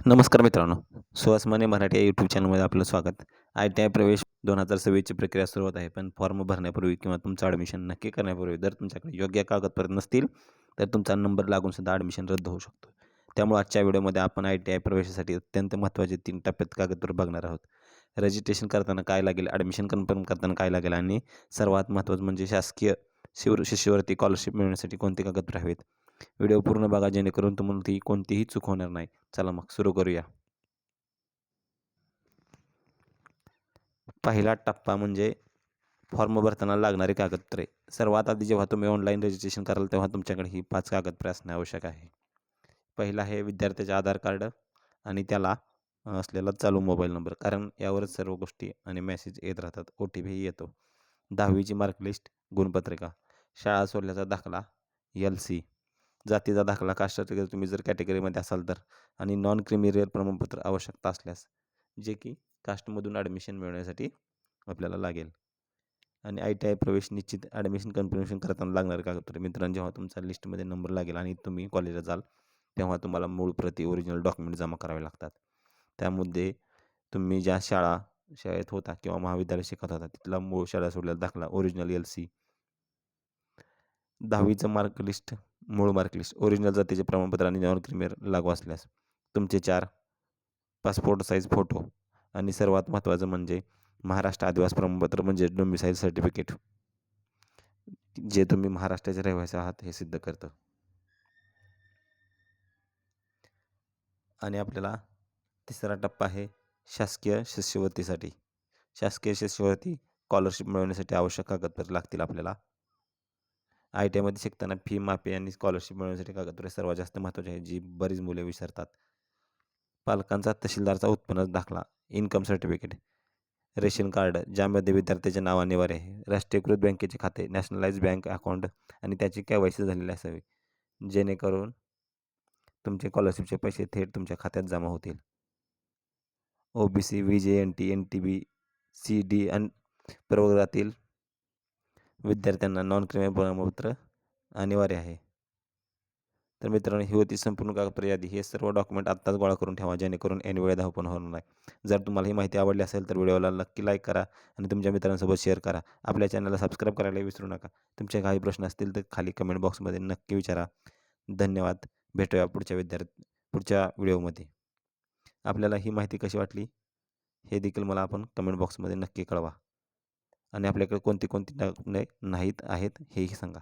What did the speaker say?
नमस्कार मित्रांनो, सुहास माने मराठी या यूट्यूब चॅनलमध्ये आपलं स्वागत. ITI प्रवेश 2026ची प्रक्रिया सुरू होत आहे. पण फॉर्म भरण्यापूर्वी किंवा तुमचं ॲडमिशन नक्की करण्यापूर्वी जर तुमच्याकडे योग्य कागदपत्र नसतील, तर तुमचा नंबर लागून सुद्धा ॲडमिशन रद्द होऊ शकतो. त्यामुळे आजच्या व्हिडिओमध्ये आपण ITI प्रवेशासाठी अत्यंत महत्त्वाचे 3 टप्प्यात कागदपत्र बघणार आहोत. रजिस्ट्रेशन करताना काय लागेल, ॲडमिशन कन्फर्म करताना काय लागेल आणि सर्वात महत्त्वाचं म्हणजे शासकीय शिष्यवृत्ती स्कॉलरशिप मिळवण्यासाठी कोणती कागदपत्रे हवीत. व्हिडिओ पूर्ण बघा जेणेकरून तुम्हाला ती कोणतीही चूक होणार नाही. चला मग सुरू करूया. पहिला टप्पा म्हणजे फॉर्म भरताना लागणारी कागदपत्रे. सर्वात आधी जेव्हा तुम्ही ऑनलाईन रजिस्ट्रेशन कराल तेव्हा तुमच्याकडे ही 5 कागदपत्रे असणे आवश्यक आहे. पहिला आहे विद्यार्थ्याचे आधार कार्ड आणि त्याला असलेला चालू मोबाईल नंबर. कारण यावरच सर्व गोष्टी आणि मेसेज येत राहतात. OTPही येतो. 10वीची मार्कलिस्ट, गुणपत्रिका, शाळा सोडल्याचा दाखला, LC, जातीचा दाखला, कास्ट सर्टिफिकेट तुम्ही जर कॅटेगरीमध्ये असाल तर आणि नॉन क्रिमिनल प्रमाणपत्र आवश्यकता असल्यास, जे की कास्टमधून ॲडमिशन मिळवण्यासाठी आपल्याला लागेल. आणि ITI प्रवेश निश्चित ॲडमिशन कन्फर्मेशन करताना लागणारे कागदपत्रे. मित्रांनो, जेव्हा तुमचा लिस्टमध्ये नंबर लागेल आणि तुम्ही कॉलेजला जाल, तेव्हा तुम्हाला मूळ प्रती ओरिजिनल डॉक्युमेंट जमा करावे लागतात. त्यामध्ये तुम्ही ज्या शाळेत होता किंवा महाविद्यालयात शिकत होता तिथला मूळ शाळा सोडलेला दाखला, ओरिजिनल LC, 10वीचं मार्कलिस्ट, मूळ मार्कलिस्ट, ओरिजिनल जातीचे प्रमाणपत्र आणि नॉन क्रिमिनल लागू असल्यास, तुमचे 4 पासपोर्ट साईज फोटो आणि सर्वात महत्त्वाचं म्हणजे महाराष्ट्र आदिवासी प्रमाणपत्र म्हणजे डोमिसाईल सर्टिफिकेट, जे तुम्ही महाराष्ट्राचे रहिवासी आहात हे सिद्ध करतं. आणि आपल्याला तिसरा टप्पा आहे शासकीय शिष्यवृत्तीसाठी. शासकीय शिष्यवृत्ती स्कॉलरशिप मिळवण्यासाठी आवश्यक कागदपत्रे लागतील आपल्याला. ITIमध्ये शिकताना फी माफी आणि स्कॉलरशिप मिळवण्यासाठी कागदपत्रे सर्वात जास्त महत्त्वाची आहे, जी बरीच मुले विसरतात. पालकांचा तहसीलदारचा उत्पन्न दाखला, इन्कम सर्टिफिकेट, रेशन कार्ड ज्यामध्ये विद्यार्थ्याचे नाव अनिवार्य आहे, राष्ट्रीयकृत बँकेचे खाते, नॅशनलाइज बँक अकाउंट आणि त्याची KYC झालेली असावी, जेणेकरून तुमचे स्कॉलरशिपचे पैसे थेट तुमच्या खात्यात जमा होतील. OBC, VJNT, NTB, CD आणि प्रवर्गातील विद्यार्थ्यांना नॉन क्रिमिनल प्रमाणपत्र अनिवार्य आहे. तर मित्रांनो, ही होती संपूर्ण कागदपत्र यादी. हे सर्व डॉक्युमेंट आत्ताच गोळा करून ठेवा जेणेकरून ऐनवेळी धावपळ होणार नाही. जर तुम्हाला ही माहिती आवडली असेल तर व्हिडिओला नक्की लाईक करा आणि तुमच्या मित्रांसोबत शेअर करा. आपल्या चॅनलला सबस्क्राईब करायला विसरू नका. तुमचे काही प्रश्न असतील तर खाली कमेंट बॉक्समध्ये नक्की विचारा. धन्यवाद. भेटूया पुढच्या व्हिडिओमध्ये. आपल्याला ही माहिती कशी वाटली हे देखील मला आपण कमेंट बॉक्समध्ये नक्की कळवा आणि आपल्याकडे कोणती कोणती नाहीत आहेत हेही सांगा.